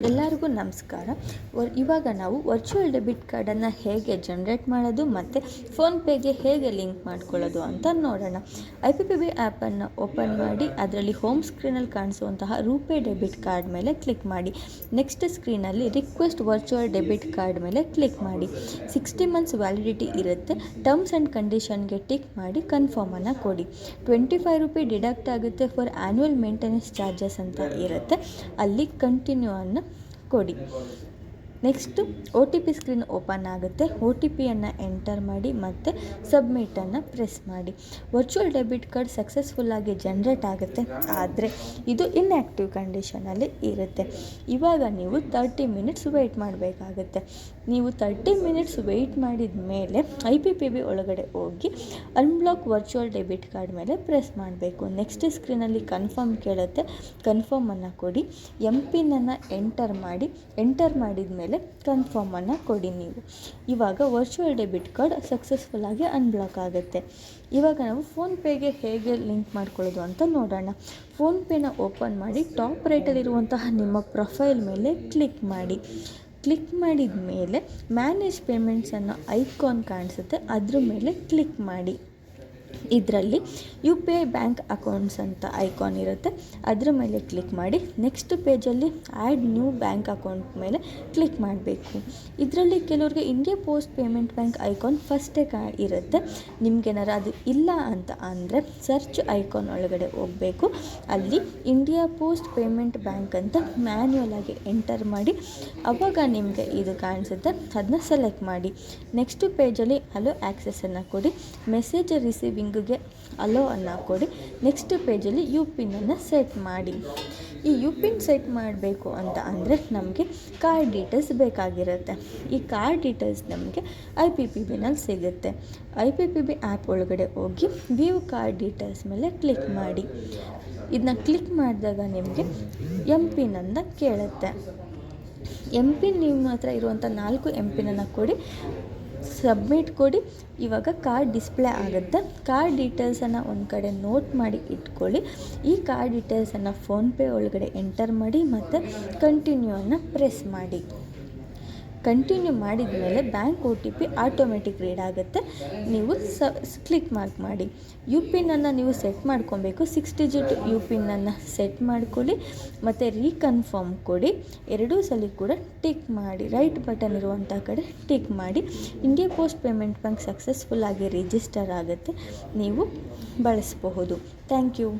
ಎಲ್ಲರಿಗೂ ನಮಸ್ಕಾರ. ಇವಾಗ ನಾವು ವರ್ಚುವಲ್ ಡೆಬಿಟ್ ಕಾರ್ಡನ್ನು ಹೇಗೆ ಜನ್ರೇಟ್ ಮಾಡೋದು ಮತ್ತು ಫೋನ್ಪೇಗೆ ಹೇಗೆ ಲಿಂಕ್ ಮಾಡ್ಕೊಳ್ಳೋದು ಅಂತ ನೋಡೋಣ. IPPB ಆ್ಯಪನ್ನು ಓಪನ್ ಮಾಡಿ ಅದರಲ್ಲಿ ಹೋಮ್ ಸ್ಕ್ರೀನಲ್ಲಿ ಕಾಣಿಸುವಂತಹ ರೂಪೇ ಡೆಬಿಟ್ ಕಾರ್ಡ್ ಮೇಲೆ ಕ್ಲಿಕ್ ಮಾಡಿ. ನೆಕ್ಸ್ಟ್ ಸ್ಕ್ರೀನಲ್ಲಿ ರಿಕ್ವೆಸ್ಟ್ ವರ್ಚುವಲ್ ಡೆಬಿಟ್ ಕಾರ್ಡ್ ಮೇಲೆ ಕ್ಲಿಕ್ ಮಾಡಿ. 60 ಮಂತ್ಸ್ ವ್ಯಾಲಿಡಿಟಿ ಇರುತ್ತೆ. ಟರ್ಮ್ಸ್ ಆ್ಯಂಡ್ ಕಂಡೀಷನ್ಗೆ ಟಿಕ್ ಮಾಡಿ ಕನ್ಫರ್ಮನ್ನು ಕೊಡಿ. 25 ರೂಪಿ ಡಿಡಕ್ಟ್ ಆಗುತ್ತೆ ಫಾರ್ ಆ್ಯನ್ಯುವಲ್ ಮೇಂಟೆನೆನ್ಸ್ ಚಾರ್ಜಸ್ ಅಂತ ಇರುತ್ತೆ. ಅಲ್ಲಿ ಕಂಟಿನ್ಯೂ ಅನ್ನು ಕೊಡಿ. ನೆಕ್ಸ್ಟು OTP ಸ್ಕ್ರೀನ್ ಓಪನ್ ಆಗುತ್ತೆ. OTPಯನ್ನು ಎಂಟರ್ ಮಾಡಿ ಮತ್ತು ಸಬ್ಮಿಟನ್ನು ಪ್ರೆಸ್ ಮಾಡಿ. ವರ್ಚುವಲ್ ಡೆಬಿಟ್ ಕಾರ್ಡ್ ಸಕ್ಸಸ್ಫುಲ್ಲಾಗಿ ಜನ್ರೇಟ್ ಆಗುತ್ತೆ. ಆದರೆ ಇದು ಇನ್ಆ್ಯಕ್ಟಿವ್ ಕಂಡೀಷನಲ್ಲಿ ಇರುತ್ತೆ. ಇವಾಗ ನೀವು 30 ಮಿನಿಟ್ಸ್ ವೆಯ್ಟ್ ಮಾಡಬೇಕಾಗುತ್ತೆ. ನೀವು 30 ಮಿನಿಟ್ಸ್ ವೆಯ್ಟ್ ಮಾಡಿದ ಮೇಲೆ IPPB ಒಳಗಡೆ ಹೋಗಿ ಅನ್ಬ್ಲಾಕ್ ವರ್ಚುವಲ್ ಡೆಬಿಟ್ ಕಾರ್ಡ್ ಮೇಲೆ ಪ್ರೆಸ್ ಮಾಡಬೇಕು. ನೆಕ್ಸ್ಟ್ ಸ್ಕ್ರೀನಲ್ಲಿ ಕನ್ಫರ್ಮ್ ಕೇಳುತ್ತೆ. ಕನ್ಫರ್ಮನ್ನು ಕೊಡಿ. MPIN-ಅನ್ನು ಎಂಟರ್ ಮಾಡಿದ ಮೇಲೆ ಕನ್ಫರ್ಮನ್ನು ಕೊಡಿ. ನೀವು ಇವಾಗ ವರ್ಚುವಲ್ ಡೆಬಿಟ್ ಕಾರ್ಡ್ ಸಕ್ಸಸ್ಫುಲ್ಲಾಗಿ ಅನ್ಬ್ಲಾಕ್ ಆಗುತ್ತೆ. ಇವಾಗ ನಾವು ಫೋನ್ಪೇಗೆ ಹೇಗೆ ಲಿಂಕ್ ಮಾಡ್ಕೊಳ್ಳೋದು ಅಂತ ನೋಡೋಣ. ಫೋನ್ಪೇನ ಓಪನ್ ಮಾಡಿ ಟಾಪ್ ರೈಟಲ್ಲಿರುವಂತಹ ನಿಮ್ಮ ಪ್ರೊಫೈಲ್ ಮೇಲೆ ಕ್ಲಿಕ್ ಮಾಡಿ. ಕ್ಲಿಕ್ ಮಾಡಿದ ಮೇಲೆ ಮ್ಯಾನೇಜ್ ಪೇಮೆಂಟ್ಸ್ ಅನ್ನೋ ಐಕಾನ್ ಕಾಣಿಸುತ್ತೆ, ಅದ್ರ ಮೇಲೆ ಕ್ಲಿಕ್ ಮಾಡಿ. ಇದರಲ್ಲಿ UPI ಬ್ಯಾಂಕ್ ಅಕೌಂಟ್ಸ್ ಅಂತ ಐಕಾನ್ ಇರುತ್ತೆ, ಅದರ ಮೇಲೆ ಕ್ಲಿಕ್ ಮಾಡಿ. ನೆಕ್ಸ್ಟ್ ಪೇಜಲ್ಲಿ ಆ್ಯಡ್ ನ್ಯೂ ಬ್ಯಾಂಕ್ ಅಕೌಂಟ್ ಮೇಲೆ ಕ್ಲಿಕ್ ಮಾಡಬೇಕು. ಇದರಲ್ಲಿ ಕೆಲವ್ರಿಗೆ India post payment bank icon ಫಸ್ಟೇ ಇರುತ್ತೆ. ನಿಮಗೇನಾರು ಅದು ಇಲ್ಲ ಅಂತ ಅಂದರೆ ಸರ್ಚ್ ಐಕಾನ್ ಒಳಗಡೆ ಹೋಗಬೇಕು. ಅಲ್ಲಿ ಇಂಡಿಯಾ ಪೋಸ್ಟ್ ಪೇಮೆಂಟ್ ಬ್ಯಾಂಕ್ ಅಂತ ಮ್ಯಾನ್ಯುವಲ್ ಆಗಿ ಎಂಟರ್ ಮಾಡಿ. ಆವಾಗ ನಿಮಗೆ ಇದು ಕಾಣಿಸುತ್ತೆ, ಅದನ್ನ ಸೆಲೆಕ್ಟ್ ಮಾಡಿ. ನೆಕ್ಸ್ಟ್ ಪೇಜಲ್ಲಿ ಅಲೋ ಆ್ಯಕ್ಸೆಸನ್ನು ಕೊಡಿ. ಮೆಸೇಜ್ ರಿಸೀವಿಂಗ್ಗೆ ಅಲೋ ಅನ್ನು ಕೊಡಿ. ನೆಕ್ಸ್ಟ್ ಪೇಜಲ್ಲಿ UPIN-ಅನ್ನು ಸೆಟ್ ಮಾಡಿ. ಈ UPIN ಸೆಟ್ ಮಾಡಬೇಕು ಅಂತ ಅಂದರೆ ನಮಗೆ ಕಾರ್ಡ್ ಡೀಟೇಲ್ಸ್ ಬೇಕಾಗಿರುತ್ತೆ. ಈ ಕಾರ್ಡ್ ಡೀಟೇಲ್ಸ್ ನಮಗೆ IPPBನಲ್ಲಿ ಸಿಗುತ್ತೆ. IPPB ಆ್ಯಪ್ ಒಳಗಡೆ ಹೋಗಿ ವ್ಯೂ ಕಾರ್ಡ್ ಡೀಟೇಲ್ಸ್ ಮೇಲೆ ಕ್ಲಿಕ್ ಮಾಡಿ. ಇದನ್ನ ಕ್ಲಿಕ್ ಮಾಡಿದಾಗ ನಿಮಗೆ MPIN-ಅನ್ನು ಕೇಳುತ್ತೆ. MPIN ನಿಮ್ಮ ಹತ್ರ ಇರುವಂಥ 4 MPIN-ಅನ್ನು ಕೊಡಿ. ಸಬ್ಮಿಟ್ ಕೊಡಿ. ಇವಾಗ ಕಾರ್ಡ್ ಡಿಸ್ಪ್ಲೇ ಆಗುತ್ತೆ. ಕಾರ್ಡ್ ಡೀಟೇಲ್ಸನ್ನು ಒಂದು ಕಡೆ ನೋಟ್ ಮಾಡಿ ಇಟ್ಕೊಳ್ಳಿ. ಈ ಕಾರ್ಡ್ ಡೀಟೇಲ್ಸನ್ನು ಫೋನ್ಪೇ ಒಳಗಡೆ ಎಂಟರ್ ಮಾಡಿ ಮತ್ತು ಕಂಟಿನ್ಯೂವನ್ನು ಪ್ರೆಸ್ ಮಾಡಿ. ಕಂಟಿನ್ಯೂ ಮಾಡಿದ ಮೇಲೆ ಬ್ಯಾಂಕ್ OTP ಆಟೋಮೆಟಿಕ್ ರೀಡ್ ಆಗುತ್ತೆ. ನೀವು ಕ್ಲಿಕ್ ಮಾಡಿ. UPIN-ಅನ್ನು ನೀವು ಸೆಟ್ ಮಾಡ್ಕೊಬೇಕು. 6 ಡಿಜಿಟ್ UPIN-ಅನ್ನು ಸೆಟ್ ಮಾಡ್ಕೊಳ್ಳಿ ಮತ್ತು ರೀಕನ್ಫರ್ಮ್ ಕೊಡಿ. 2 ಸಲ ಕೂಡ ಟಿಕ್ ಮಾಡಿ. ರೈಟ್ ಬಟನ್ ಇರುವಂಥ ಕಡೆ ಟಿಕ್ ಮಾಡಿ. ಇಂಡಿಯಾ ಪೋಸ್ಟ್ ಪೇಮೆಂಟ್ ಬ್ಯಾಂಕ್ ಸಕ್ಸಸ್ಫುಲ್ಲಾಗಿ ರಿಜಿಸ್ಟರ್ ಆಗುತ್ತೆ. ನೀವು ಬಳಸಬಹುದು. Thank you.